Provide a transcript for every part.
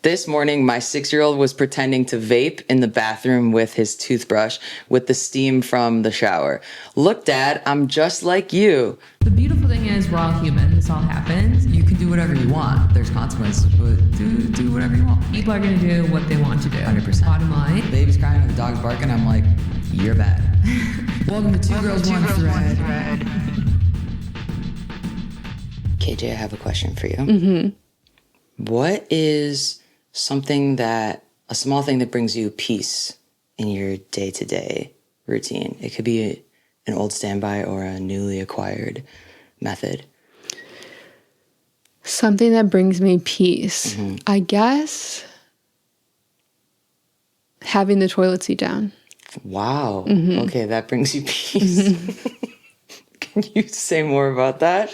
This morning, my 6-year-old was pretending to vape in the bathroom with his toothbrush with the steam from the shower. Look, Dad, I'm just like you. The beautiful thing is we're all human. This all happens. You can do whatever you want. There's consequences, but do whatever you want. People are going to do what they want to do. 100%. Bottom line. The baby's crying and the dog's barking. I'm like, you're bad. Welcome to Two Girls, One Thread. KJ, I have a question for you. Mm-hmm. What is a small thing that brings you peace in your day-to-day routine? It could be an old standby or a newly acquired method. Something that brings me peace. Mm-hmm. I guess having the toilet seat down. Wow. Mm-hmm. Okay, that brings you peace. Mm-hmm. Can you say more about that?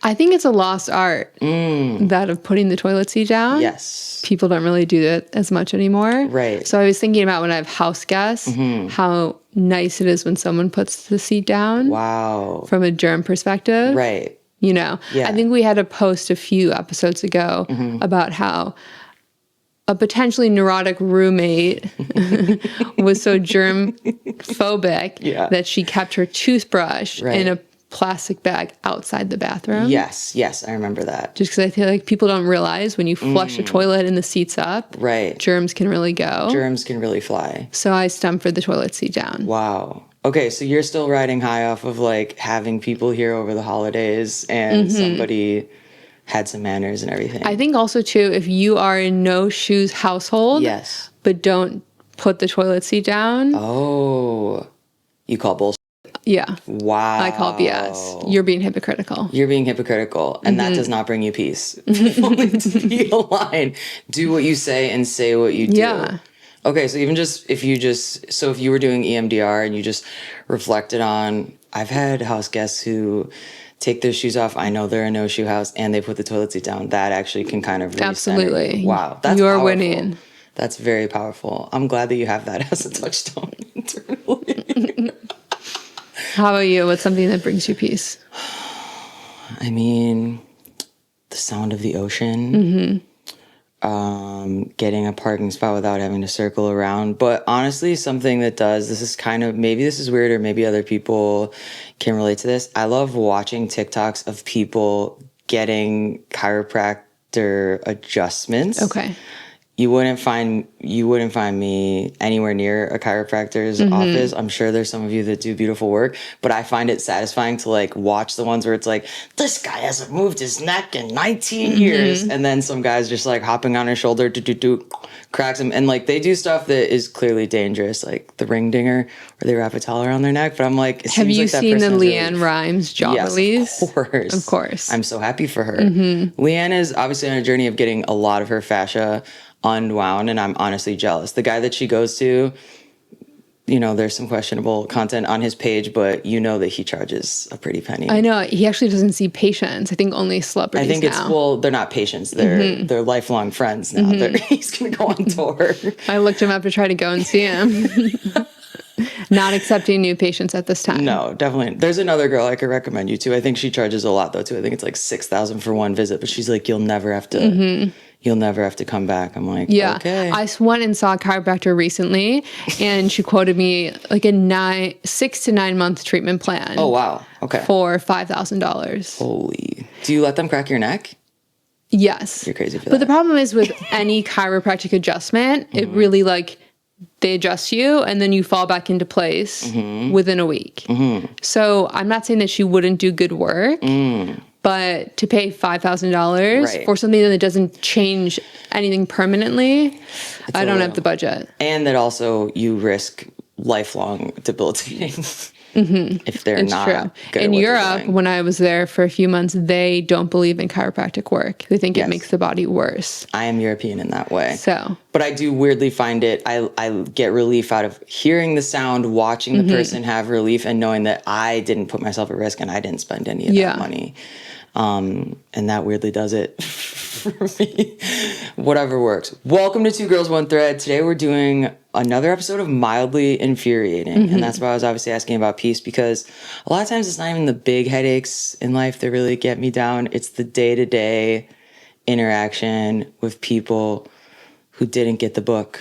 I think it's a lost art, that of putting the toilet seat down. Yes. People don't really do that as much anymore. Right. So I was thinking about when I have house guests, how nice it is when someone puts the seat down. Wow. From a germ perspective. Right. You know, Yeah. I think we had a post a few episodes ago about how a potentially neurotic roommate was so germ phobic that she kept her toothbrush in a plastic bag outside the bathroom. Yes, I remember that. Just because I feel like people don't realize when you flush a toilet and the seat's up, germs can really go. Germs can really fly. So I stumped for the toilet seat down. Wow. Okay, so you're still riding high off of like having people here over the holidays and somebody had some manners and everything. I think also too, if you are in no shoes household, but don't put the toilet seat down. Oh, you call bullshit. Yeah. Wow. I call BS. You're being hypocritical. You're being hypocritical, and that does not bring you peace. People need to be aligned. Do what you say and say what you do. Yeah. Okay, so if you were doing EMDR and you just reflected on, I've had house guests who take their shoes off. I know they're a no-shoe house, and they put the toilet seat down. That actually can kind of Absolutely. Wow, that's You're powerful. winning. That's very powerful. I'm glad that you have that as a touchstone internally. How about you? What's something that brings you peace? I mean, the sound of the ocean. Getting a parking spot without having to circle around. But honestly, something that does, maybe this is weird or maybe other people can relate to this. I love watching TikToks of people getting chiropractor adjustments. Okay. You wouldn't find me anywhere near a chiropractor's office. I'm sure there's some of you that do beautiful work, but I find it satisfying to like watch the ones where it's like, this guy hasn't moved his neck in 19 years. And then some guy's just like hopping on his shoulder, cracks him. And like they do stuff that is clearly dangerous, like the ring dinger, where they wrap a towel around their neck. But I'm like, have you seen the Leanne Rimes jaw release? Of course. Of course. I'm so happy for her. Leanne is obviously on a journey of getting a lot of her fascia unwound, and I'm honestly jealous. The guy that she goes to, you know, there's some questionable content on his page, but you know that he charges a pretty penny. I know. He actually doesn't see patients. I think only celebrities they're not patients. They're lifelong friends now. He's going to go on tour. I looked him up to try to go and see him. Not accepting new patients at this time. No, definitely. There's another girl I could recommend you to. I think she charges a lot though too. I think it's like $6,000 for one visit, but she's like, you'll never have to come back. I'm like, okay. I went and saw a chiropractor recently, and she quoted me like a 6 to 9 month treatment plan. Oh wow. Okay. For $5,000. Holy. Do you let them crack your neck? Yes. You're crazy for that. But the problem is with any chiropractic adjustment, it really like they adjust you and then you fall back into place within a week. So I'm not saying that she wouldn't do good work, but to pay $5,000 for something that doesn't change anything permanently, I don't have the budget. And that also you risk lifelong debilitating if they're not good In at what Europe, they're doing. when I was there for a few months, they don't believe in chiropractic work. They think it makes the body worse. I am European in that way. So, but I do weirdly find it, I get relief out of hearing the sound, watching the person have relief, and knowing that I didn't put myself at risk and I didn't spend any of that money. And that weirdly does it for me. Whatever works. Welcome to Two Girls, One Thread. Today we're doing another episode of Mildly Infuriating. And that's why I was obviously asking about peace, because a lot of times it's not even the big headaches in life that really get me down. It's the day-to-day interaction with people who didn't get the book.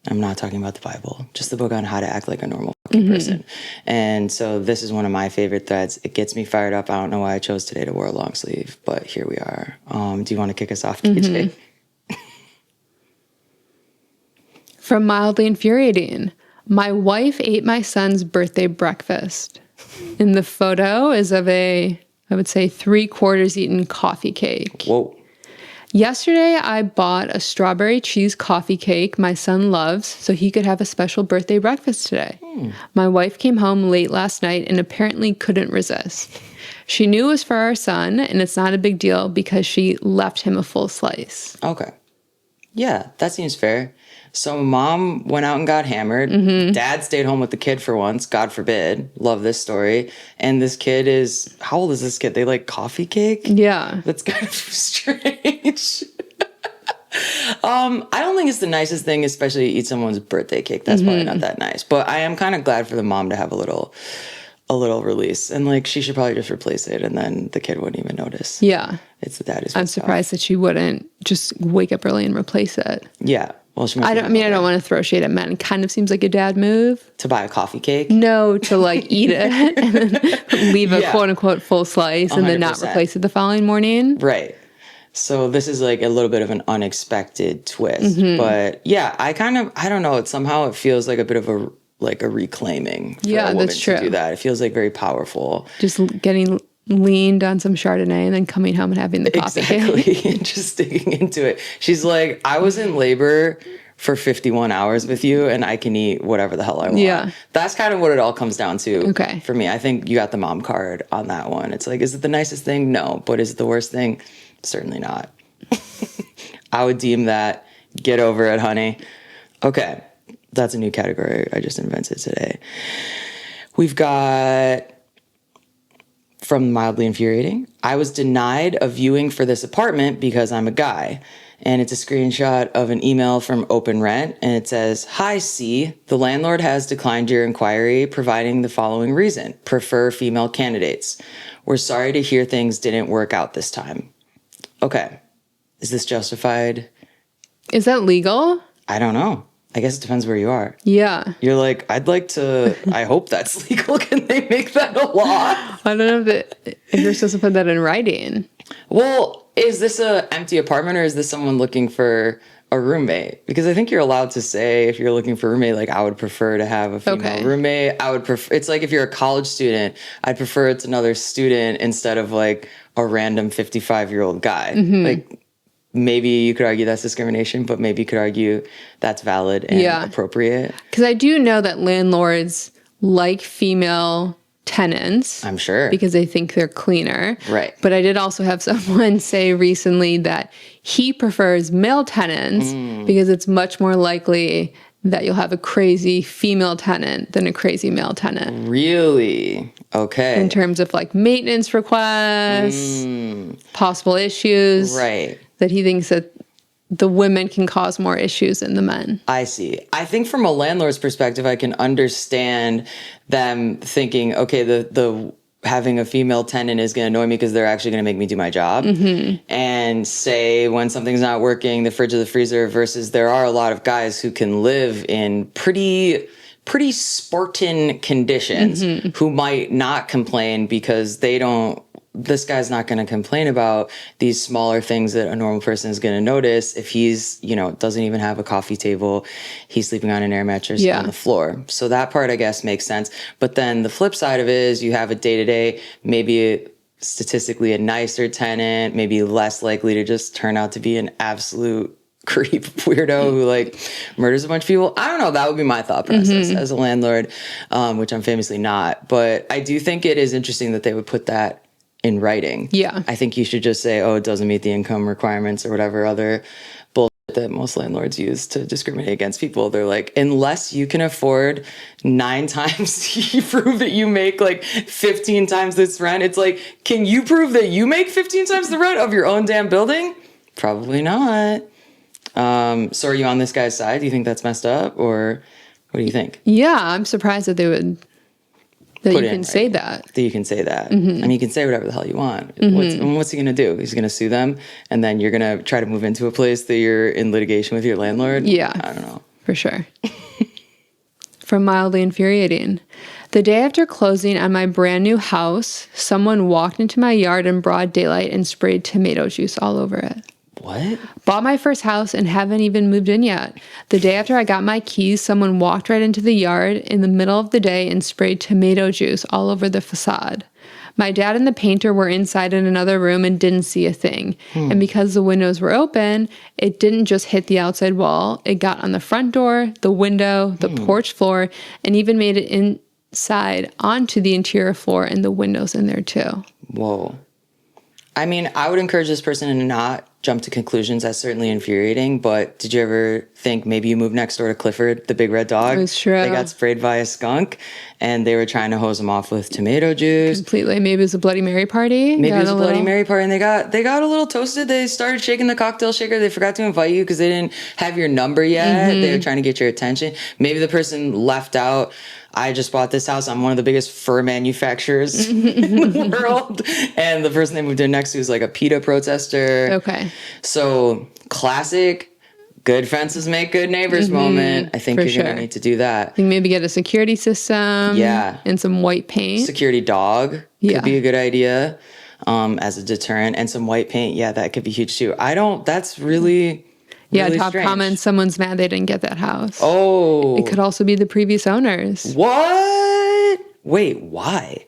I'm not talking about the Bible, just the book on how to act like a normal fucking person. And so this is one of my favorite threads. It gets me fired up. I don't know why I chose today to wear a long sleeve, but here we are. Do you want to kick us off, KJ? From Mildly Infuriating. My wife ate my son's birthday breakfast. And the photo is of I would say 3/4 eaten coffee cake. Whoa. Yesterday, I bought a strawberry cheese coffee cake my son loves so he could have a special birthday breakfast today. My wife came home late last night and apparently couldn't resist. She knew it was for our son, and it's not a big deal because she left him a full slice. Okay. Yeah, that seems fair. So mom went out and got hammered. Dad stayed home with the kid for once. God forbid. Love this story. And this kid is, how old is this kid? They like coffee cake? Yeah. That's kind of strange. I don't think it's the nicest thing, especially to eat someone's birthday cake. That's probably not that nice. But I am kind of glad for the mom to have a little release. And like, she should probably just replace it and then the kid wouldn't even notice. Yeah. It's the dad is I'm surprised that she wouldn't just wake up early and replace it. Yeah. Well, she might I don't want to throw shade at men. It kind of seems like a dad move. to buy a coffee cake. No, to like eat it and then leave a quote unquote full slice and then not 100%. replace it the following morning. Right. So this is like a little bit of an unexpected twist. But yeah, I don't know. Somehow it feels like a bit of a reclaiming for a woman that's true. to do that. It feels like very powerful. Just getting leaned on some Chardonnay and then coming home and having the coffee. Exactly. Just digging into it. She's like, I was in labor for 51 hours with you and I can eat whatever the hell I want. Yeah. That's kind of what it all comes down to. Okay. For me. I think you got the mom card on that one. It's like, is it the nicest thing? No. But is it the worst thing? Certainly not. I would deem that get over it, honey. Okay. That's a new category I just invented today. We've got from Mildly Infuriating. I was denied a viewing for this apartment because I'm a guy. And it's a screenshot of an email from Open Rent. And it says, "Hi, C. The landlord has declined your inquiry, providing the following reason. Prefer female candidates. We're sorry to hear things didn't work out this time." Okay. Is this justified? Is that legal? I don't know. I guess it depends where you are. Yeah. You're like, I hope that's legal. Can they make that a law? I don't know if you're supposed to put that in writing. Well, is this a empty apartment or is this someone looking for a roommate? Because I think you're allowed to say if you're looking for a roommate, like I would prefer to have a female roommate. I would prefer, it's like if you're a college student, I'd prefer it's another student instead of like a random 55-year-old guy. Like maybe you could argue that's discrimination, but maybe you could argue that's valid and appropriate. Because I do know that landlords like female tenants. I'm sure. Because they think they're cleaner. Right. But I did also have someone say recently that he prefers male tenants because it's much more likely that you'll have a crazy female tenant than a crazy male tenant. Really? Okay. In terms of like maintenance requests, possible issues. Right. That he thinks that the women can cause more issues than the men. I see. I think from a landlord's perspective, I can understand them thinking, okay, the having a female tenant is going to annoy me because they're actually going to make me do my job. And say when something's not working, the fridge or the freezer, versus there are a lot of guys who can live in pretty Spartan conditions who might not complain because this guy's not going to complain about these smaller things that a normal person is going to notice if he's, doesn't even have a coffee table. He's sleeping on an air mattress on the floor. So that part, I guess, makes sense. But then the flip side of it is you have a day-to-day, maybe statistically a nicer tenant, maybe less likely to just turn out to be an absolute creep weirdo who like murders a bunch of people. I don't know. That would be my thought process as a landlord, which I'm famously not. But I do think it is interesting that they would put that in writing. Yeah. I think you should just say, it doesn't meet the income requirements or whatever other bullshit that most landlords use to discriminate against people. They're like, unless you can afford 9 times, you prove that you make like 15 times this rent. It's like, can you prove that you make 15 times the rent of your own damn building? Probably not. So are you on this guy's side? Do you think that's messed up or what do you think? Yeah, I'm surprised that they would That put you in can say writing. that. That you can say that. I mean, you can say whatever the hell you want. What's he going to do? He's going to sue them, and then you're going to try to move into a place that you're in litigation with your landlord? Yeah. I don't know. For sure. From Mildly Infuriating. The day after closing on my brand new house, someone walked into my yard in broad daylight and sprayed tomato juice all over it. What? Bought my first house and haven't even moved in yet. The day after I got my keys, someone walked right into the yard in the middle of the day and sprayed tomato juice all over the facade. My dad and the painter were inside in another room and didn't see a thing. And because the windows were open, it didn't just hit the outside wall. It got on the front door, the window, the porch floor, and even made it inside onto the interior floor and the windows in there too. Whoa. I mean, I would encourage this person to not jump to conclusions. That's certainly infuriating. But did you ever think maybe you moved next door to Clifford, the big red dog? It's true. They got sprayed by a skunk, and they were trying to hose him off with tomato juice. Completely. Maybe it was a Bloody Mary party. Maybe it was a Bloody Mary party, and they got a little toasted. They started shaking the cocktail shaker. They forgot to invite you because they didn't have your number yet. They were trying to get your attention. Maybe the person left out. I just bought this house. I'm one of the biggest fur manufacturers in the world. And the person they moved in next to is like a PETA protester. Okay. So classic, good fences make good neighbors moment. I think For you're going sure. to need to do that. I think maybe get a security system. Yeah. And some white paint. Security dog Yeah. could be a good idea as a deterrent. And some white paint. Yeah, that could be huge too. That's really... Yeah, really top strange. comments, someone's mad they didn't get that house. Oh. It could also be the previous owners. What? Wait, why?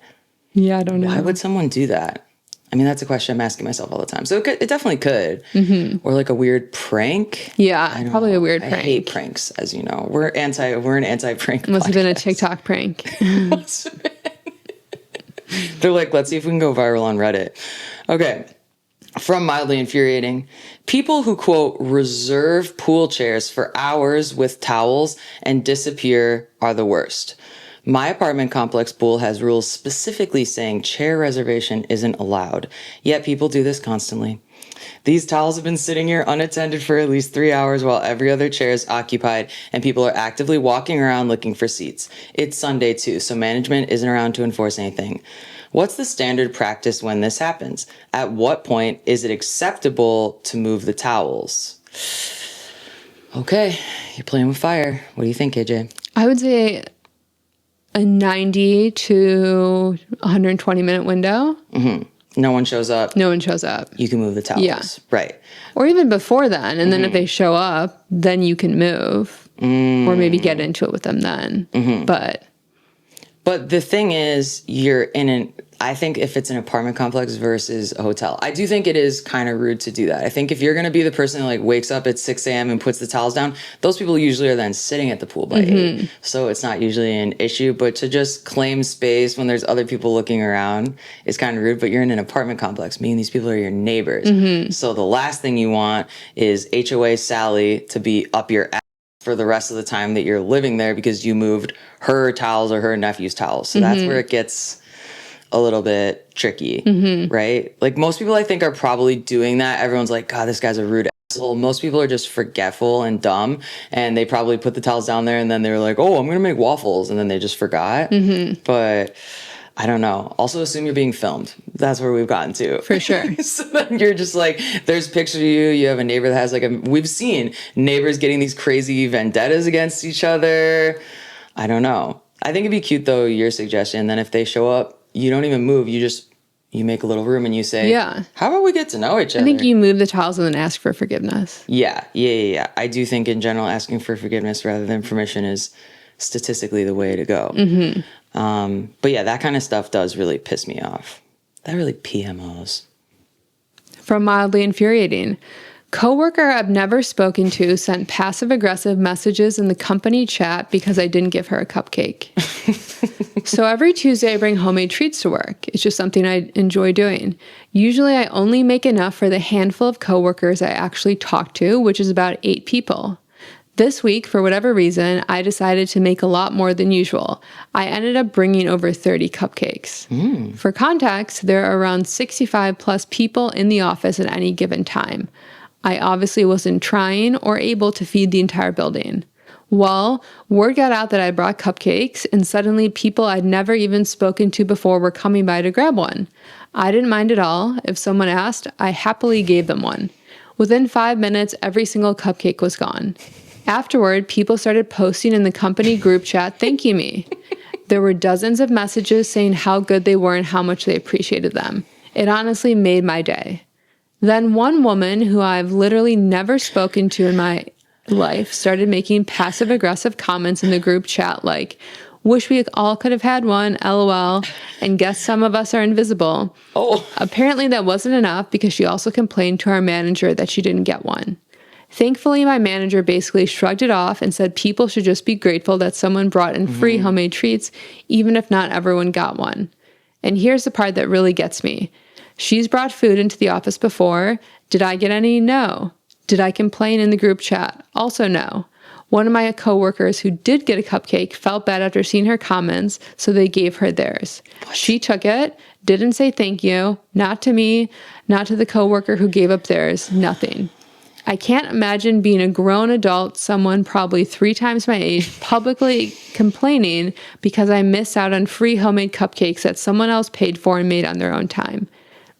Yeah, I don't know. Why would someone do that? I mean, that's a question I'm asking myself all the time. So it definitely could. Or like a weird prank. Yeah, I don't probably know. a weird I prank. hate pranks, as you know. We're an anti-prank Must have been a podcast. TikTok prank. They're like, let's see if we can go viral on Reddit. Okay. From Mildly Infuriating, people who, quote, reserve pool chairs for hours with towels and disappear are the worst. My apartment complex pool has rules specifically saying chair reservation isn't allowed, yet people do this constantly. These towels have been sitting here unattended for at least 3 hours while every other chair is occupied and people are actively walking around looking for seats. It's Sunday too, so management isn't around to enforce anything. What's the standard practice when this happens? At what point is it acceptable to move the towels? Okay, you're playing with fire. What do you think, AJ? I would say a 90 to 120 minute window. No one shows up. No one shows up. You can move the towels. Yeah. Right. Or even before then. And then if they show up, then you can move. Or maybe get into it with them then. But the thing is, I think if it's an apartment complex versus a hotel, I do think it is kind of rude to do that. I think if you're going to be the person who like wakes up at 6 a.m. and puts the towels down, those people usually are then sitting at the pool by 8. So it's not usually an issue, but to just claim space when there's other people looking around is kind of rude, but you're in an apartment complex, meaning these people are your neighbors. So the last thing you want is HOA Sally to be up your ass for the rest of the time that you're living there because you moved her towels or her nephew's towels. So that's where it gets a little bit tricky, right? Like most people I think are probably doing that. Everyone's like, God, this guy's a rude asshole. Most people are just forgetful and dumb and they probably put the towels down there and then they were like, oh, I'm going to make waffles. And then they just forgot. But I don't know. Also assume you're being filmed. That's where we've gotten to. for sure. So then you're just like, there's pictures of you. You have a neighbor that has we've seen neighbors getting these crazy vendettas against each other. I don't know. I think it'd be cute though, your suggestion. Then if they show up, you don't even move. You make a little room and you say, Yeah. how about we get to know each other? I think you move the towels and then ask for forgiveness. Yeah. I do think in general, asking for forgiveness rather than permission is statistically the way to go. But yeah, that kind of stuff does really piss me off. That really PMOs. From Mildly Infuriating. Coworker I've never spoken to sent passive-aggressive messages in the company chat because I didn't give her a cupcake. So every Tuesday I bring homemade treats to work. It's just something I enjoy doing. Usually I only make enough for the handful of coworkers I actually talk to, which is about 8 people. This week, for whatever reason, I decided to make a lot more than usual. I ended up bringing over 30 cupcakes. For context, there are around 65 plus people in the office at any given time. I obviously wasn't trying or able to feed the entire building. Well, word got out that I brought cupcakes, and suddenly people I'd never even spoken to before were coming by to grab one. I didn't mind at all. If someone asked, I happily gave them one. Within 5 minutes, every single cupcake was gone. Afterward, people started posting in the company group chat thanking me. There were dozens of messages saying how good they were and how much they appreciated them. It honestly made my day. Then one woman who I've literally never spoken to in my life started making passive-aggressive comments in the group chat like, wish we all could have had one, lol, and guess some of us are invisible. Oh. Apparently that wasn't enough because she also complained to our manager that she didn't get one. Thankfully, my manager basically shrugged it off and said people should just be grateful that someone brought in free homemade treats, even if not everyone got one. And here's the part that really gets me. She's brought food into the office before. Did I get any? No. Did I complain in the group chat? Also no. One of my coworkers who did get a cupcake felt bad after seeing her comments, so they gave her theirs. She took it, didn't say thank you, not to me, not to the coworker who gave up theirs, nothing. I can't imagine being a grown adult, someone probably 3 times my age, publicly complaining because I missed out on free homemade cupcakes that someone else paid for and made on their own time.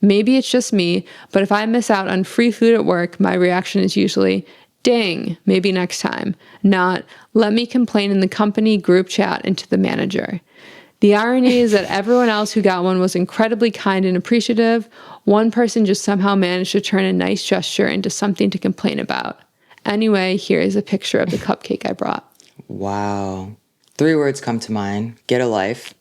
Maybe it's just me, but if I miss out on free food at work, my reaction is usually, dang, maybe next time. Not, let me complain in the company group chat and to the manager. The irony is that everyone else who got one was incredibly kind and appreciative. One person just somehow managed to turn a nice gesture into something to complain about. Anyway, here is a picture of the cupcake I brought. Wow. 3 words come to mind. Get a life.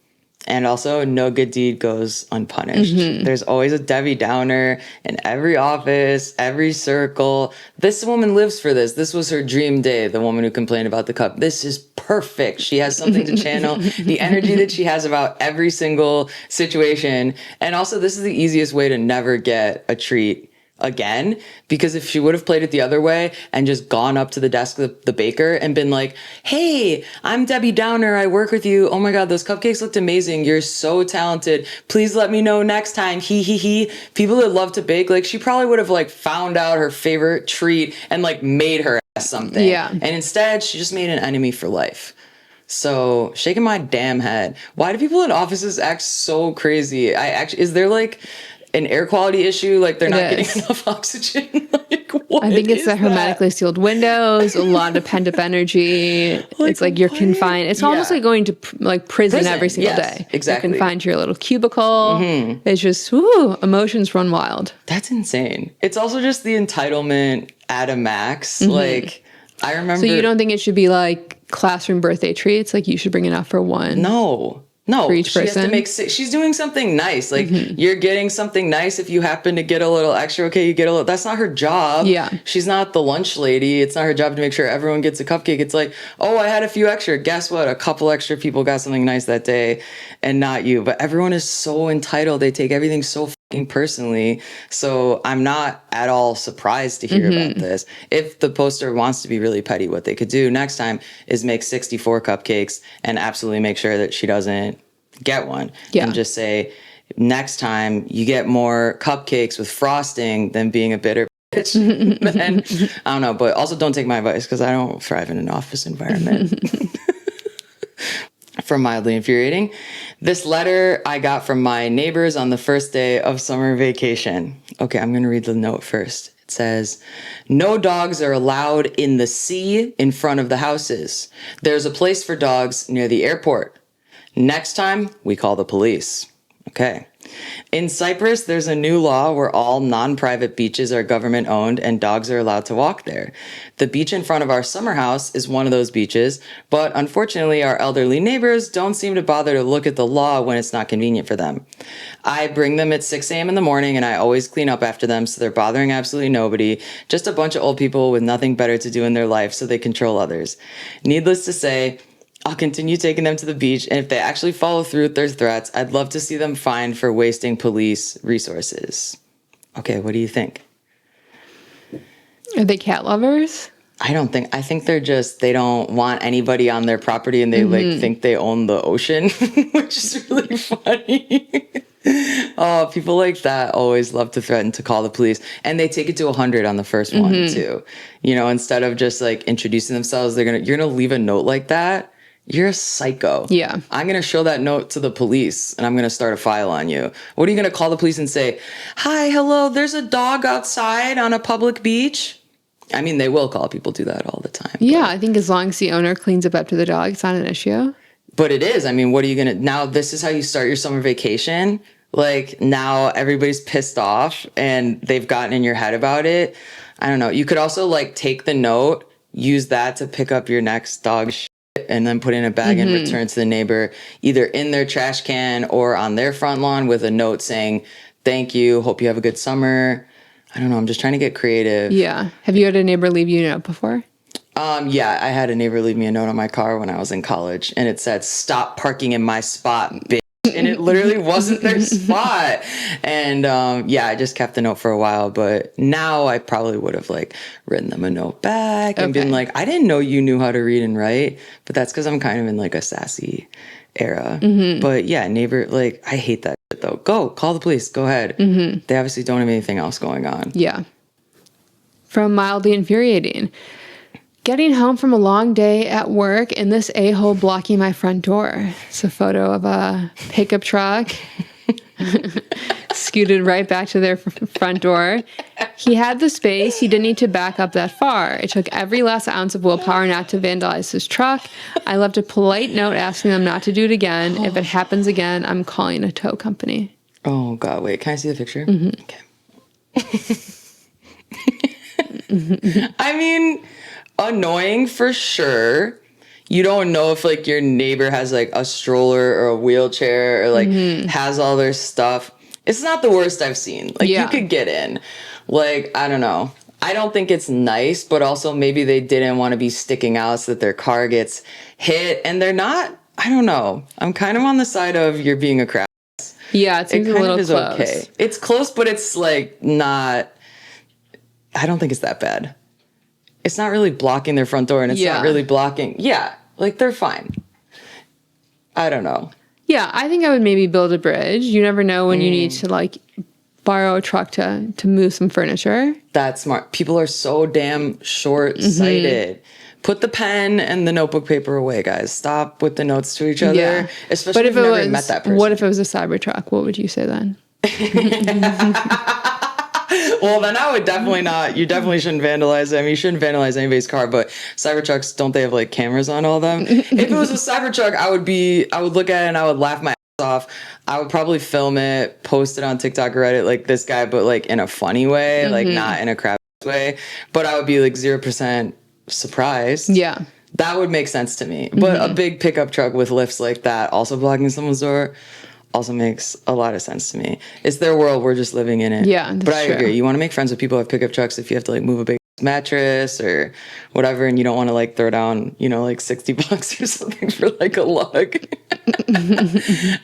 And also, no good deed goes unpunished. There's always a Debbie Downer in every office, every circle. This woman lives for this. This was her dream day, the woman who complained about the cup. This is perfect. She has something to channel the energy that she has about every single situation. And also, this is the easiest way to never get a treat again, because if she would have played it the other way and just gone up to the desk of the baker and been like, hey, I'm Debbie Downer, I work with you, oh my god, those cupcakes looked amazing, you're so talented, please let me know next time, he. People that love to bake, like, she probably would have like found out her favorite treat and like made her ass something. Yeah. And instead she just made an enemy for life. So, shaking my damn head. Why do people in offices act so crazy? Is there like an air quality issue? Like, they're not getting enough oxygen? Like, what? I think it's the hermetically sealed windows, a lot of pent up energy. Like, it's like you're confined. It's almost like going to like prison every single day. Exactly. You're confined to your little cubicle. It's just, emotions run wild. That's insane. It's also just the entitlement at a max. Like, I remember. So you don't think it should be like classroom birthday treats? Like, you should bring enough for one? No, for each she person? has to make she's doing something nice. Like, you're getting something nice. If you happen to get a little extra, okay, you get a little. That's not her job. Yeah. She's not the lunch lady. It's not her job to make sure everyone gets a cupcake. It's like, oh, I had a few extra. Guess what? A couple extra people got something nice that day and not you. But everyone is so entitled. They take everything so fucking personally. So I'm not at all surprised to hear about this. If the poster wants to be really petty, what they could do next time is make 64 cupcakes and absolutely make sure that she doesn't get one. Yeah. And just say, next time you get more cupcakes with frosting than being a bitter bitch. Then, I don't know, but also don't take my advice because I don't thrive in an office environment. From Mildly Infuriating. This letter I got from my neighbors on the first day of summer vacation. Okay, I'm going to read the note first. It says, no dogs are allowed in the sea in front of the houses. There's a place for dogs near the airport. Next time, we call the police. Okay. In Cyprus, there's a new law where all non-private beaches are government-owned and dogs are allowed to walk there. The beach in front of our summer house is one of those beaches, but unfortunately, our elderly neighbors don't seem to bother to look at the law when it's not convenient for them. I bring them at 6 a.m. in the morning, and I always clean up after them, so they're bothering absolutely nobody, just a bunch of old people with nothing better to do in their life, so they control others. Needless to say, I'll continue taking them to the beach, and if they actually follow through with their threats, I'd love to see them fined for wasting police resources. Okay, what do you think? Are they cat lovers? I think they don't want anybody on their property, and they like think they own the ocean, which is really funny. Oh, people like that always love to threaten to call the police, and they take it to 100 on the first one too. You know, instead of just like introducing themselves, you're gonna leave a note like that. You're a psycho. Yeah. I'm gonna show that note to the police, and I'm gonna start a file on you. What are you gonna call the police and say? Hi, hello, there's a dog outside on a public beach. I mean, they will call. People do that all the time. Yeah, I think as long as the owner cleans up after the dog, it's not an issue. But it is. I mean, what are you going to... Now, this is how you start your summer vacation. Like, now everybody's pissed off and they've gotten in your head about it. I don't know. You could also, like, take the note, use that to pick up your next dog shit, and then put it in a bag and return to the neighbor, either in their trash can or on their front lawn with a note saying, thank you, hope you have a good summer. I don't know. I'm just trying to get creative. Yeah. Have you had a neighbor leave you a note before? Yeah, I had a neighbor leave me a note on my car when I was in college, and it said, stop parking in my spot, bitch. And it literally wasn't their spot. And yeah, I just kept the note for a while, but now I probably would have like written them a note back and been like, I didn't know you knew how to read and write, but that's because I'm kind of in like a sassy era. But yeah, neighbor, like, I hate that shit though. Go, call the police, go ahead. They obviously don't have anything else going on. Yeah. From Mildly Infuriating. Getting home from a long day at work and this a-hole blocking my front door. It's a photo of a pickup truck scooted right back to their front door. He had the space. He didn't need to back up that far. It took every last ounce of willpower not to vandalize his truck. I left a polite note asking them not to do it again. If it happens again, I'm calling a tow company. Oh, God. Wait, can I see the picture? Okay. I mean... annoying for sure. You don't know if like your neighbor has like a stroller or a wheelchair or like has all their stuff. It's not the worst I've seen. Like you could get in. Like, I don't know. I don't think it's nice, but also maybe they didn't want to be sticking out so that their car gets hit, and they're not. I don't know. I'm kind of on the side of you're being a crap. Yeah, it seems a little close. Okay. It's close, but it's like not. I don't think it's that bad. It's not really blocking their front door, and it's not really blocking. Yeah, like they're fine. I don't know. Yeah, I think I would maybe build a bridge. You never know when you need to like borrow a truck to move some furniture. That's smart. People are so damn short-sighted. Put the pen and the notebook paper away, guys. Stop with the notes to each other. Yeah. Especially if you've never met that person. What if it was a Cybertruck? What would you say then? Well, then I would definitely not. You definitely shouldn't vandalize them. You shouldn't vandalize anybody's car. But Cybertrucks, don't they have like cameras on all of them? If it was a Cybertruck, I would look at it and I would laugh my ass off. I would probably film it, post it on TikTok or Reddit like this guy, but like in a funny way, like not in a crap way. But I would be like 0% surprised. Yeah. That would make sense to me. But a big pickup truck with lifts like that also blocking someone's door also makes a lot of sense to me. It's their world. We're just living in it. Yeah, but I agree. You want to make friends with people who have pickup trucks if you have to like move a big mattress or whatever, and you don't want to like throw down, you know, like $60 or something for like a lug.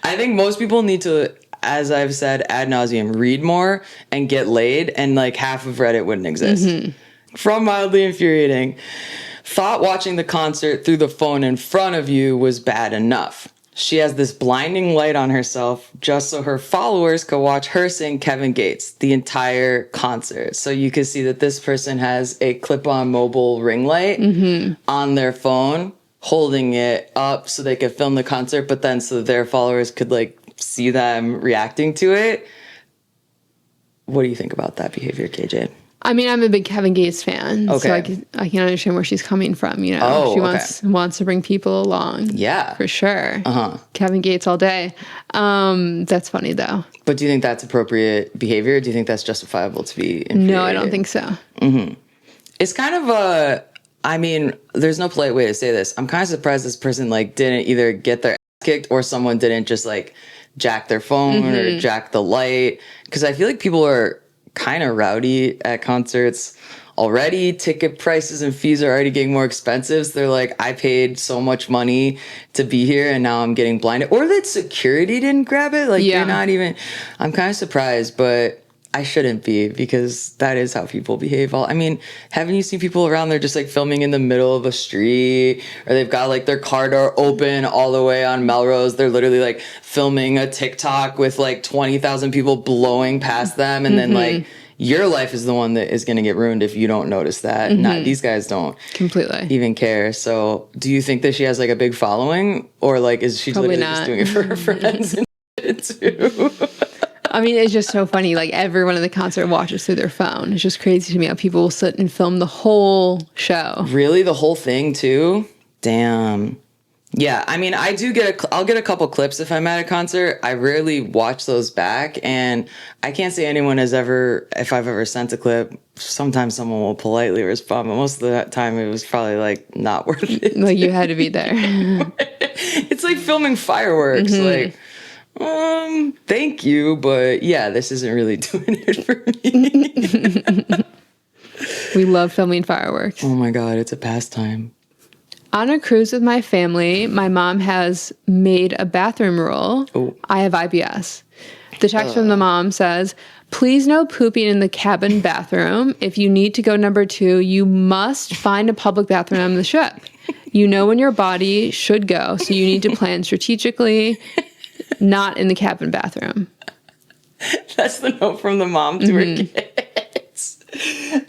I think most people need to, as I've said ad nauseum, read more and get laid, and like half of Reddit wouldn't exist. From Mildly Infuriating. Thought watching the concert through the phone in front of you was bad enough. She has this blinding light on herself just so her followers could watch her sing Kevin Gates the entire concert. So you can see that this person has a clip-on mobile ring light on their phone, holding it up so they could film the concert, but then so their followers could like see them reacting to it. What do you think about that behavior, KJ? I mean, I'm a big Kevin Gates fan, so I can understand where she's coming from. You know, she wants to bring people along. Yeah, for sure. Kevin Gates all day. That's funny though. But do you think that's appropriate behavior? Do you think that's justifiable to be infuriated? No, I don't think so. It's kind of a. I mean, there's no polite way to say this. I'm kind of surprised this person like didn't either get their ass kicked or someone didn't just like jack their phone or jack the light, because I feel like people are kind of rowdy at concerts already. Ticket prices and fees are already getting more expensive. So they're like, I paid so much money to be here and now I'm getting blinded. Or that security didn't grab it. Like, you're not even... I'm kind of surprised, but I shouldn't be, because that is how people behave. I mean, haven't you seen people around there just like filming in the middle of a street, or they've got like their car door open all the way on Melrose? They're literally like filming a TikTok with like 20,000 people blowing past them. And then like your life is the one that is going to get ruined if you don't notice that. Not these guys don't Completely. even care. So do you think that she has like a big following, or like is she Probably literally just doing it for her friends and shit too? I mean, it's just so funny. Like, everyone in the concert watches through their phone. It's just crazy to me how people will sit and film the whole show. Really? The whole thing too? Damn. Yeah, I mean, I'll get a couple clips if I'm at a concert. I rarely watch those back, and I can't say anyone has ever, if I've ever sent a clip, sometimes someone will politely respond, but most of the time it was probably like not worth it. Like, you had to be there. It's like filming fireworks. Like, thank you, but yeah, this isn't really doing it for me. We love filming fireworks. Oh my God, it's a pastime. On a cruise with my family, my mom has made a bathroom rule. Oh. I have IBS. The text from the mom says, please no pooping in the cabin bathroom. If you need to go number 2, you must find a public bathroom on the ship. You know when your body should go, so you need to plan strategically, not in the cabin bathroom. That's the note from the mom to her kids.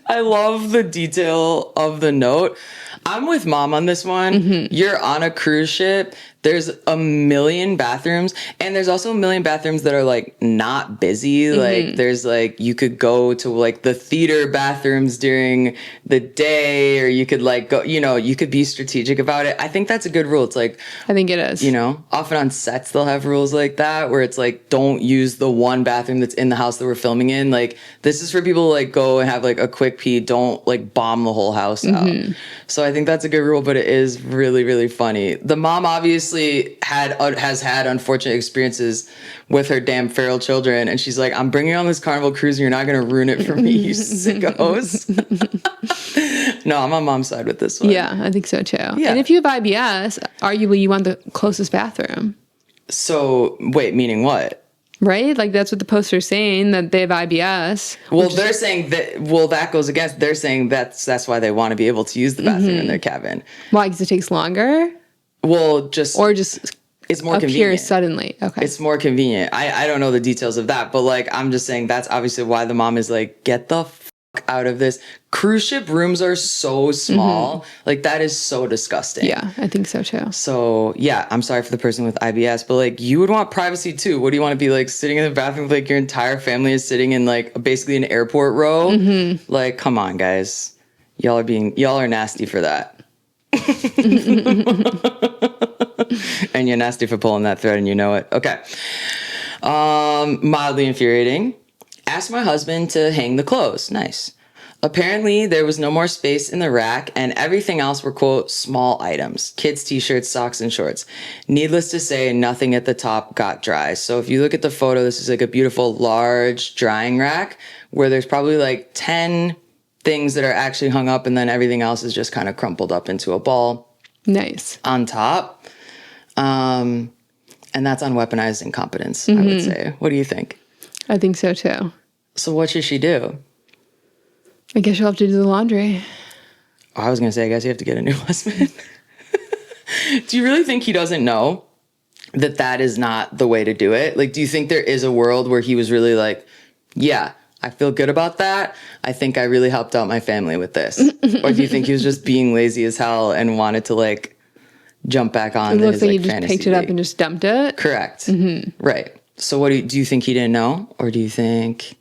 I love the detail of the note. I'm with mom on this one. You're on a cruise ship. There's a million bathrooms, and there's also a million bathrooms that are like not busy. Like there's like, you could go to like the theater bathrooms during the day, or you could like go, you know, you could be strategic about it. I think that's a good rule. It's like, I think it is. you know, often on sets they'll have rules like that where it's like, don't use the one bathroom that's in the house that we're filming in. Like, this is for people to like go and have like a quick pee. Don't like bomb the whole house out. So I think that's a good rule, but it is really, really funny. The mom obviously has had unfortunate experiences with her damn feral children, and she's like, I'm bringing you on this Carnival cruise and you're not going to ruin it for me, you sickos. No, I'm on mom's side with this one. Yeah, I think so too. Yeah. And if you have IBS, arguably you want the closest bathroom. So wait, meaning what? Right? Like, that's what the poster's saying, that they have IBS. Well, they're saying that, well, that goes against, they're saying that's why they want to be able to use the bathroom in their cabin. Why? Because it takes longer? Well, just it's more appears convenient. Suddenly. Okay. It's more convenient. I don't know the details of that, but like, I'm just saying that's obviously why the mom is like, get the fuck out of this. Cruise ship rooms are so small. Like, that is so disgusting. Yeah, I think so too. So yeah, I'm sorry for the person with IBS, but like, you would want privacy too. What do you want to be like, sitting in the bathroom with like your entire family is sitting in like basically an airport row? Like, come on, guys. Y'all are nasty for that. And you're nasty for pulling that thread, and you know it. Okay. Mildly infuriating. Asked my husband to hang the clothes. Nice. Apparently, there was no more space in the rack, and everything else were, quote, small items. Kids' t-shirts, socks, and shorts. Needless to say, nothing at the top got dry. So if you look at the photo, this is like a beautiful, large drying rack where there's probably like 10 things that are actually hung up, and then everything else is just kind of crumpled up into a ball. Nice. On top. And that's unweaponized incompetence, I would say. What do you think? I think so too. So what should she do? I guess you'll have to do the laundry. Oh, I was going to say, I guess you have to get a new husband. Do you really think he doesn't know that that is not the way to do it? Like, do you think there is a world where he was really like, yeah, I feel good about that. I think I really helped out my family with this. Or do you think he was just being lazy as hell and wanted to like jump back on? It looks his, like he like, just fantasy picked it up league? and just dumped it. Correct. Right. So what do you think he didn't know? Or do you think,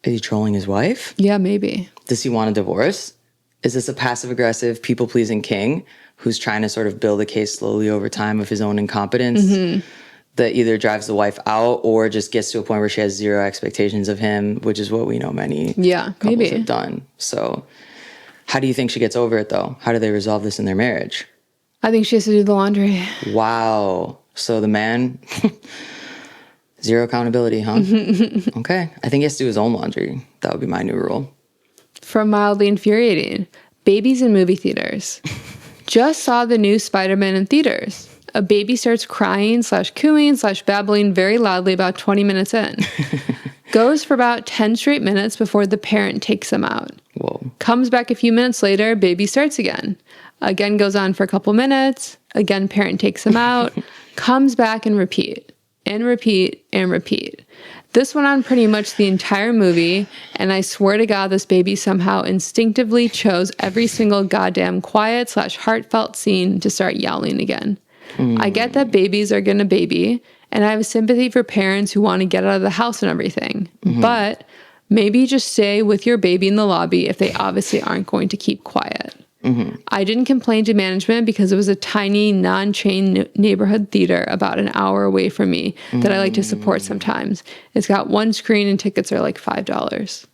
is he trolling his wife? Yeah, maybe. Does he want a divorce? Is this a passive-aggressive, people-pleasing king who's trying to sort of build a case slowly over time of his own incompetence that either drives the wife out or just gets to a point where she has zero expectations of him, which is what we know many couples have done. So how do you think she gets over it, though? How do they resolve this in their marriage? I think she has to do the laundry. Wow. So the man, zero accountability, huh? Okay. I think he has to do his own laundry. That would be my new rule. From Mildly Infuriating. Babies in movie theaters. Just saw the new Spider-Man in theaters. A baby starts crying / cooing / babbling very loudly about 20 minutes in. Goes for about 10 straight minutes before the parent takes them out. Whoa. Comes back a few minutes later, baby starts again. Again goes on for a couple minutes. Again, parent takes them out. Comes back and repeat. And repeat and repeat. This went on pretty much the entire movie, and I swear to God, this baby somehow instinctively chose every single goddamn quiet / heartfelt scene to start yelling again. I get that babies are gonna baby, and I have sympathy for parents who want to get out of the house and everything. But maybe just stay with your baby in the lobby if they obviously aren't going to keep quiet. I didn't complain to management because it was a tiny, non-chain neighborhood theater about an hour away from me that I like to support sometimes. It's got one screen and tickets are like $5.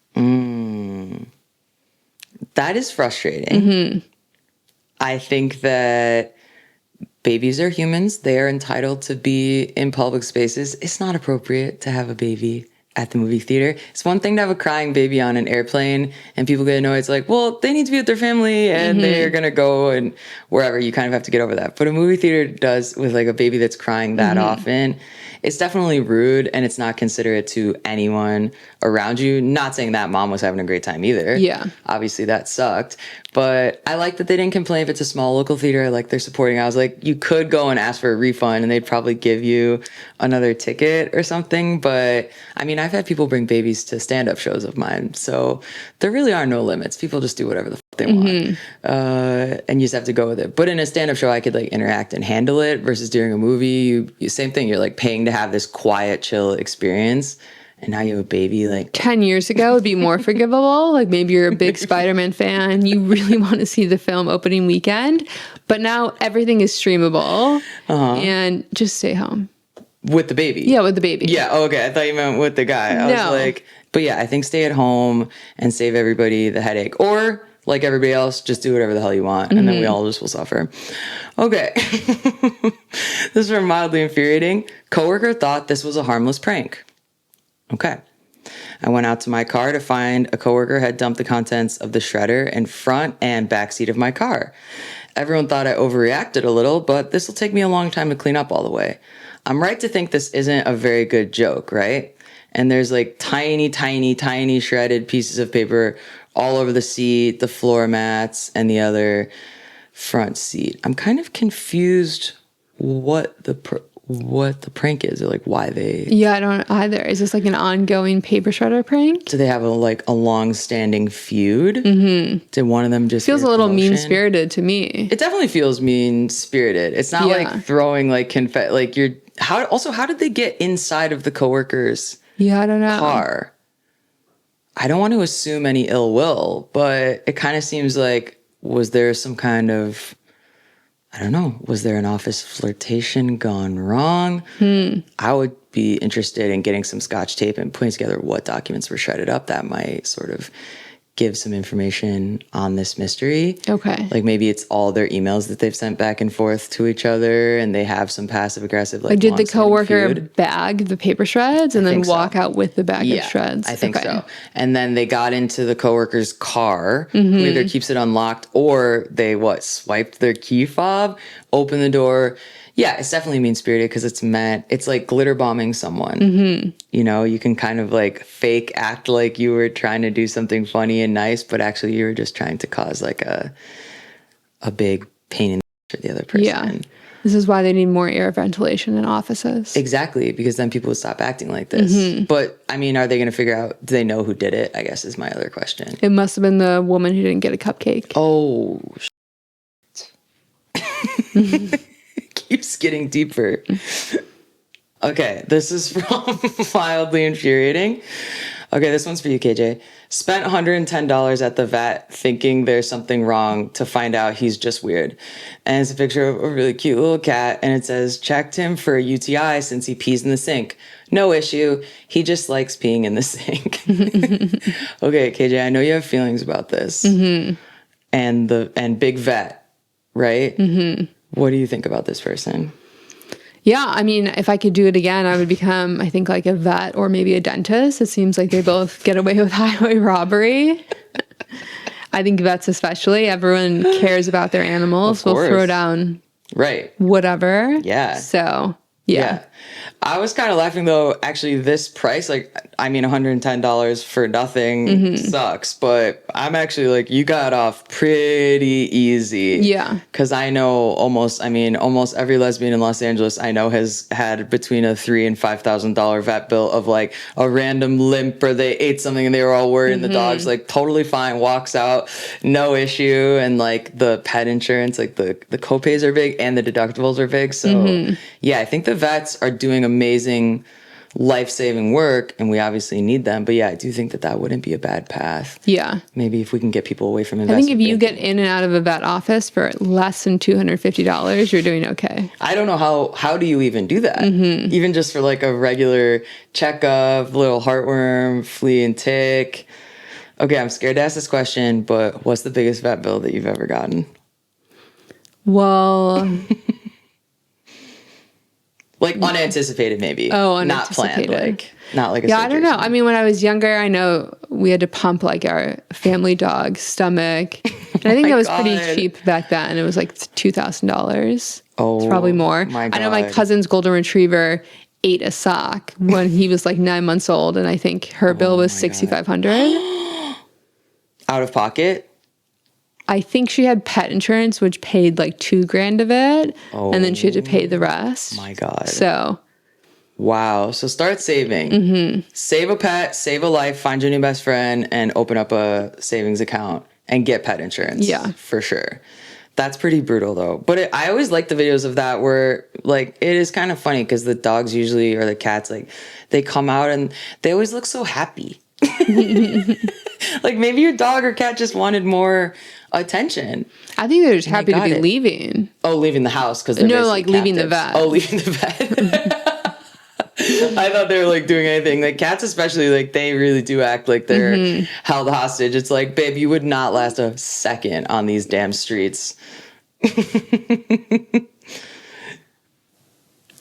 That is frustrating. I think that babies are humans. They are entitled to be in public spaces. It's not appropriate to have a baby at the movie theater. It's one thing to have a crying baby on an airplane and people get annoyed. It's like, well, they need to be with their family and they're going to go and wherever. You kind of have to get over that. But a movie theater does with like a baby that's crying that often. It's definitely rude and it's not considerate to anyone around you. Not saying that mom was having a great time either. Yeah. Obviously that sucked. But I like that they didn't complain if it's a small local theater. I like they're supporting. I was like, you could go and ask for a refund and they'd probably give you another ticket or something. But I mean, I've had people bring babies to stand-up shows of mine. So there really are no limits. People just do whatever the they want. And you just have to go with it. But in a stand-up show, I could like interact and handle it versus during a movie. Same thing. You're like paying to have this quiet, chill experience. And now you have a baby. Like 10 years ago would be more forgivable. Like maybe you're a big Spider-Man fan. You really want to see the film opening weekend. But now everything is streamable. And just stay home. With the baby? Yeah, with the baby. Yeah, oh, okay. I thought you meant with the guy. I was like, but yeah, I think stay at home and save everybody the headache. Or like everybody else, just do whatever the hell you want. And then we all just will suffer. Okay. This is from Mildly Infuriating. Coworker thought this was a harmless prank. Okay. I went out to my car to find a coworker had dumped the contents of the shredder in front and back seat of my car. Everyone thought I overreacted a little, but this will take me a long time to clean up all the way. I'm right to think this isn't a very good joke, right? And there's like tiny, tiny, tiny shredded pieces of paper all over the seat, the floor mats, and the other front seat. I'm kind of confused what the prank is, or like why they... Yeah, I don't either. Is this like an ongoing paper shredder prank? Do they have a long-standing feud? Did one of them just... Feels a little mean-spirited to me. It definitely feels mean-spirited. It's not like throwing like confetti. Like you're... How did they get inside of the coworker's I don't know. car? I don't want to assume any ill will, but it kind of seems like, was there some kind of... I don't know. Was there an office flirtation gone wrong? I would be interested in getting some Scotch tape and putting together what documents were shredded up. That might sort of give some information on this mystery. Okay. Like maybe it's all their emails that they've sent back and forth to each other and they have some passive aggressive like did the coworker feud. bag the paper shreds and then walk out with the bag of shreds? I think so. And then they got into the coworker's car, who either keeps it unlocked or they swiped their key fob, opened the door. Yeah, it's definitely mean-spirited because it's like glitter bombing someone. You know, you can kind of like fake act like you were trying to do something funny and nice, but actually you were just trying to cause like a big pain in the for the other person. Yeah. This is why they need more air ventilation in offices. Exactly, because then people would stop acting like this. But, I mean, are they going to figure out, do they know who did it? I guess is my other question. It must have been the woman who didn't get a cupcake. Oh, keeps getting deeper. Okay, this is from Mildly Infuriating. Okay, this one's for you, KJ. Spent $110 at the vet thinking there's something wrong to find out he's just weird. And it's a picture of a really cute little cat, and it says, checked him for a UTI since he pees in the sink. No issue. He just likes peeing in the sink. Okay, KJ, I know you have feelings about this. And big vet, right? What do you think about this person? Yeah, I mean, if I could do it again, I would become, I think, like a vet or maybe a dentist. It seems like they both get away with highway robbery. I think vets especially. Everyone cares about their animals. We'll throw down Right. whatever. Yeah. So, yeah. I was kind of laughing though. Actually, this price, like, I mean, $110 for nothing sucks, but I'm actually like, you got off pretty easy. Yeah. Because I know almost every lesbian in Los Angeles I know has had between a $3,000 and $5,000 vet bill of like a random limp, or they ate something and they were all worried and the dog's like totally fine, walks out, no issue. And like the pet insurance, like the copays are big and the deductibles are big. So yeah, I think the vets are doing amazing life-saving work and we obviously need them, but yeah, I do think that wouldn't be a bad path. Yeah. Maybe if we can get people away from I investment think if you banking. get in and out of a vet office for less than $250, you're doing okay. I don't know how do you even do that? Even just for like a regular checkup, little heartworm, flea and tick. Okay, I'm scared to ask this question, but what's the biggest vet bill that you've ever gotten? Well, like unanticipated, maybe. Oh, not planned. unanticipated. Not like a yeah, I don't know. surgery. I mean, when I was younger, I know we had to pump like our family dog's stomach. And I think that was pretty God. cheap back then. It was like $2,000. Oh, it's probably more. my I know my God. cousin's golden retriever ate a sock when he was like 9 months old, and I think her bill was $6,500. Out of pocket? I think she had pet insurance, which paid like $2,000 of it, and then she had to pay the rest. My God. So Wow. So start saving. Save a pet, save a life, find your new best friend, and open up a savings account and get pet insurance. Yeah. For sure. That's pretty brutal though. But I always like the videos of that where like it is kind of funny because the dogs usually, or the cats, like they come out and they always look so happy. Like maybe your dog or cat just wanted more attention. I think they're just happy to got be it. leaving. Oh, leaving the house because No, like leaving the vet. Oh, leaving the vet. I thought they were like doing anything. Like cats, especially, like they really do act like they're held hostage. It's like, babe, you would not last a second on these damn streets.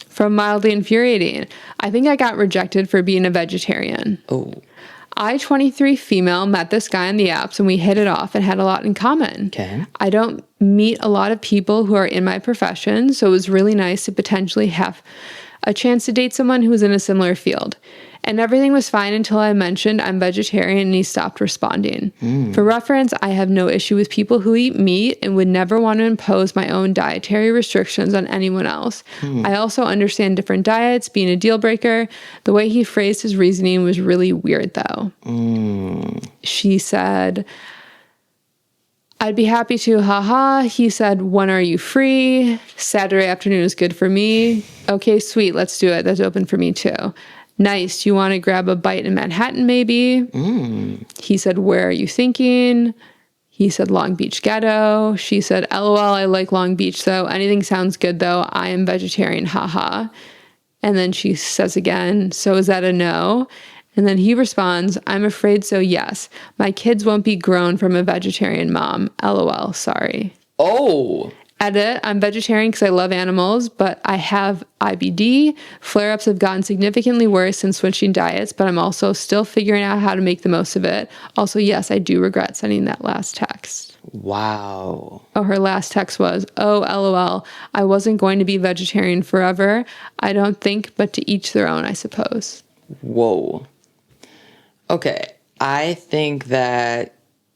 From Mildly Infuriating. I think I got rejected for being a vegetarian. Oh, I, 23 female, met this guy on the apps and we hit it off and had a lot in common. okay. I don't meet a lot of people who are in my profession, so it was really nice to potentially have a chance to date someone who was in a similar field. And everything was fine until I mentioned I'm vegetarian and he stopped responding. For reference, I have no issue with people who eat meat and would never want to impose my own dietary restrictions on anyone else. I also understand different diets being a deal breaker. The way he phrased his reasoning was really weird though. She said, I'd be happy to, haha. He said, when are you free? Saturday afternoon is good for me. Okay, sweet, let's do it. That's open for me too. Nice. Do you want to grab a bite in Manhattan, maybe? He said, where are you thinking? He said, Long Beach Ghetto. She said, LOL, I like Long Beach, though. Anything sounds good, though. I am vegetarian, haha. And then she says again, so is that a no? And then he responds, I'm afraid so, yes. My kids won't be grown from a vegetarian mom. LOL, sorry. Oh. Edit, I'm vegetarian because I love animals, but I have IBD. Flare-ups have gotten significantly worse since switching diets, but I'm also still figuring out how to make the most of it. Also, yes, I do regret sending that last text. Wow. Oh, her last text was, oh, LOL, I wasn't going to be vegetarian forever. I don't think, but to each their own, I suppose. Whoa. Okay. I think that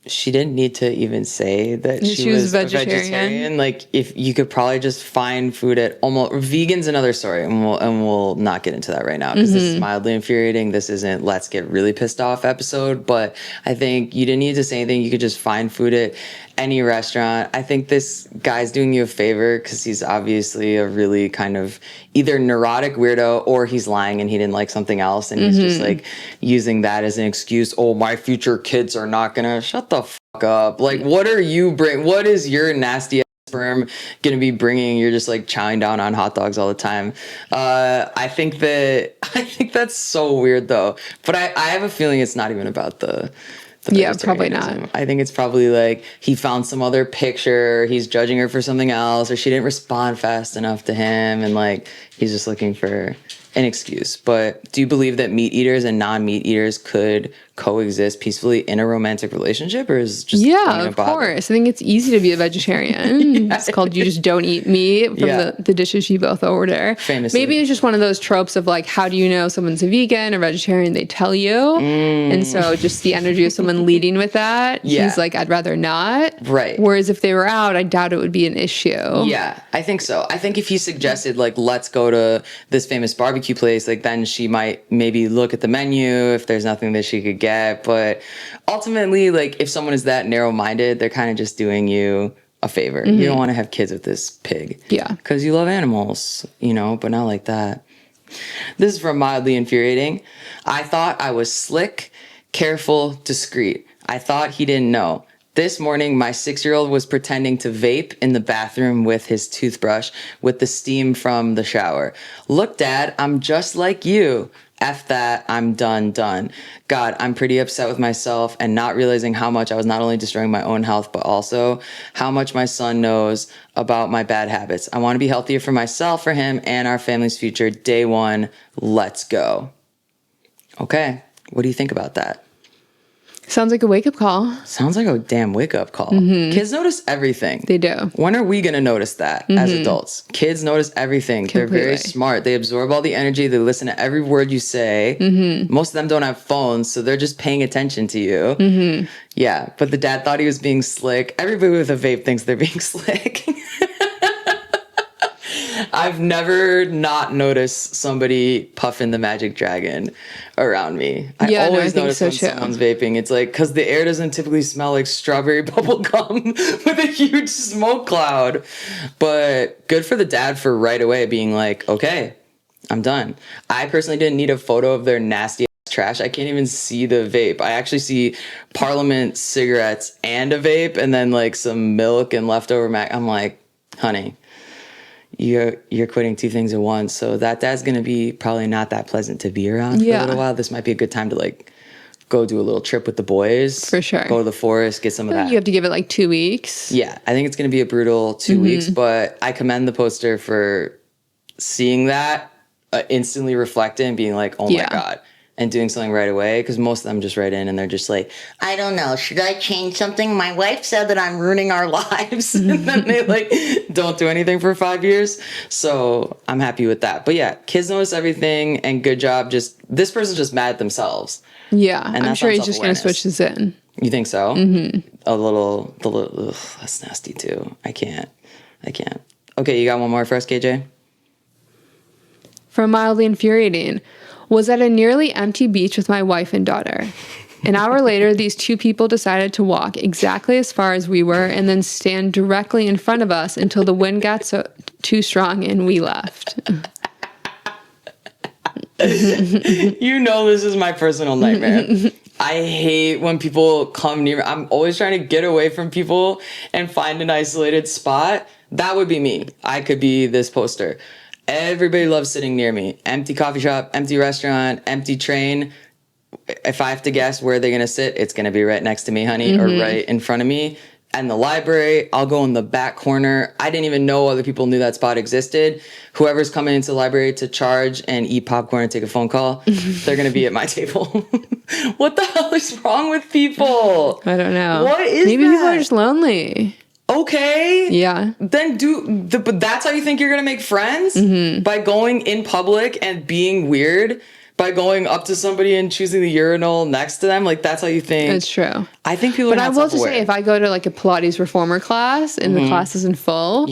she didn't need to even say that she was a vegetarian. Like, if you could probably just find food at almost vegan's another story, and we'll not get into that right now because this is mildly infuriating. This isn't let's get really pissed off episode, but I think you didn't need to say anything. You could just find food at any restaurant. I think this guy's doing you a favor because he's obviously a really kind of either neurotic weirdo or he's lying and he didn't like something else and he's just like using that as an excuse. Oh, my future kids are not gonna shut the fuck up. Like, what are you what is your nasty ass sperm gonna be bringing? You're just like chowing down on hot dogs all the time. I think that's so weird though. But I have a feeling it's not even about the yeah, probably not. vegetarianism. I think it's probably like he found some other picture, he's judging her for something else, or she didn't respond fast enough to him, and like he's just looking for an excuse. But do you believe that meat eaters and non-meat eaters could coexist peacefully in a romantic relationship, or is just Yeah, of course. I think it's easy to be a vegetarian. It's called you just don't eat meat from the dishes you both order. Famously. Maybe it's just one of those tropes of like, how do you know someone's a vegan or vegetarian? They tell you. And so just the energy of someone leading with that. He's like, I'd rather not. Right. Whereas if they were out, I doubt it would be an issue. Yeah, I think so. I think if he suggested like, let's go to this famous barbecue place, like then she might maybe look at the menu if there's nothing that she could get. But ultimately, like if someone is that narrow-minded, they're kind of just doing you a favor. You don't want to have kids with this pig. Yeah. Because you love animals, you know, but not like that. This is from Mildly Infuriating. I thought I was slick, careful, discreet. I thought he didn't know. This morning, my 6-year-old was pretending to vape in the bathroom with his toothbrush with the steam from the shower. Look, Dad, I'm just like you. F that, I'm done. God, I'm pretty upset with myself and not realizing how much I was not only destroying my own health, but also how much my son knows about my bad habits. I want to be healthier for myself, for him, and our family's future. Day one, let's go. Okay, what do you think about that? Sounds like a wake-up call. Sounds like a damn wake-up call. Kids notice everything. They do. When are we going to notice that as adults? Kids notice everything. Completely. They're very smart. They absorb all the energy. They listen to every word you say. Most of them don't have phones, so they're just paying attention to you. Yeah, but the dad thought he was being slick. Everybody with a vape thinks they're being slick. I've never not noticed somebody puffing the magic dragon around me. I always notice when someone's vaping. It's like, because the air doesn't typically smell like strawberry bubble gum with a huge smoke cloud. But good for the dad for right away being like, okay, I'm done. I personally didn't need a photo of their nasty trash. I can't even see the vape. I actually see Parliament cigarettes and a vape and then like some milk and leftover mac. I'm like, honey, you're quitting two things at once. So that dad's going to be probably not that pleasant to be around for a little while. This might be a good time to like go do a little trip with the boys. For sure. Go to the forest, get some of that. You have to give it like 2 weeks. Yeah, I think it's going to be a brutal 2 weeks, but I commend the poster for seeing that, instantly reflecting and being like, oh my God, and doing something right away. Because most of them just write in and they're just like, I don't know, should I change something? My wife said that I'm ruining our lives. And then they like don't do anything for 5 years. So I'm happy with that. But yeah, kids notice everything and good job. Just this person's just mad at themselves. Yeah, and I'm sure he's just going to switch this in. You think so? A little, ugh, that's nasty too. I can't. Okay, you got one more for us, KJ? From Mildly Infuriating. Was at a nearly empty beach with my wife and daughter. An hour later, these two people decided to walk exactly as far as we were and then stand directly in front of us until the wind got too strong and we left. You know this is my personal nightmare. I hate when people come near me. I'm always trying to get away from people and find an isolated spot. That would be me. I could be this poster. Everybody loves sitting near me. Empty coffee shop, empty restaurant, empty train. If I have to guess where they're going to sit, it's going to be right next to me, honey, or right in front of me. And the library, I'll go in the back corner. I didn't even know other people knew that spot existed. Whoever's coming into the library to charge and eat popcorn and take a phone call, they're going to be at my table. What the hell is wrong with people? I don't know. What is Maybe that? people are just lonely. Okay. Yeah. Then but that's how you think you're going to make friends? By going in public and being weird? By going up to somebody and choosing the urinal next to them? Like, that's how you think? That's true. I think people are But not I will just self-aware. say, if I go to like a Pilates reformer class and the class isn't full,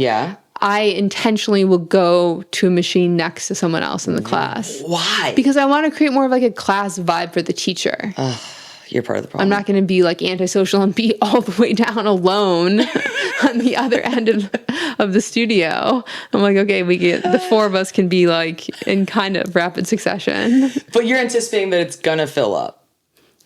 I intentionally will go to a machine next to someone else in the class. Why? Because I want to create more of like a class vibe for the teacher. You're part of the problem. I'm not going to be like antisocial and be all the way down alone on the other end of the studio. I'm like, okay, the four of us can be like in kind of rapid succession. But you're anticipating that it's going to fill up.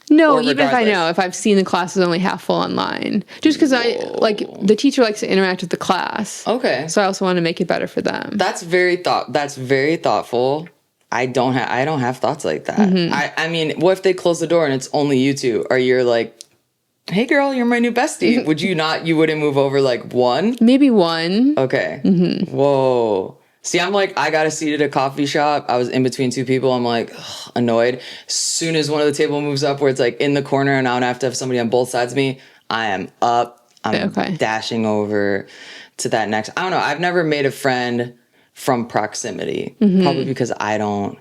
No, Or even if I regardless. know, if I've seen the classes only half full online. Just because the teacher likes to interact with the class. Okay. So I also want to make it better for them. That's very thoughtful. I don't have thoughts like that. I mean, what if they close the door and it's only you two? Or you're like, hey girl, you're my new bestie. You wouldn't move over like one? Maybe one. Okay. Whoa. See, I'm like, I got a seat at a coffee shop. I was in between two people. I'm like, ugh, annoyed. As soon as one of the table moves up where it's like in the corner and I don't have to have somebody on both sides of me, I am up. I'm dashing over to that next. I don't know. I've never made a friend from proximity, probably because I don't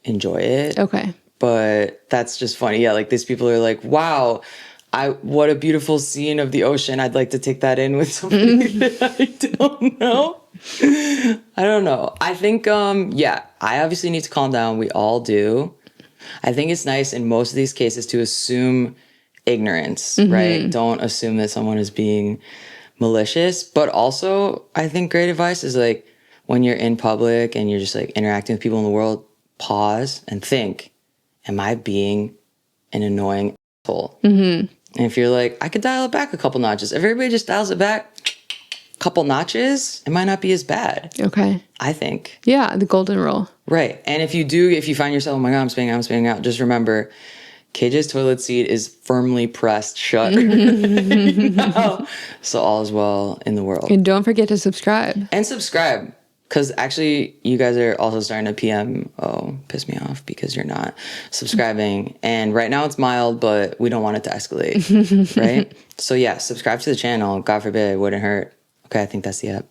enjoy it. Okay. But that's just funny. Yeah, like these people are like, wow, what a beautiful scene of the ocean. I'd like to take that in with somebody that I don't know. I don't know. I think, I obviously need to calm down. We all do. I think it's nice in most of these cases to assume ignorance, right? Don't assume that someone is being malicious. But also, I think great advice is like when you're in public and you're just like interacting with people in the world, pause and think, am I being an annoying asshole? And if you're like, I could dial it back a couple notches. If everybody just dials it back a couple notches, it might not be as bad. Okay. I think. Yeah, the golden rule. Right. And if you find yourself, oh my God, I'm spinning out, just remember, KJ's toilet seat is firmly pressed shut now. So all is well in the world. And don't forget to subscribe. And subscribe. Because actually, you guys are also starting to PM, piss me off because you're not subscribing. And right now it's mild, but we don't want it to escalate, right? So yeah, subscribe to the channel. God forbid, it wouldn't hurt. Okay, I think that's the app.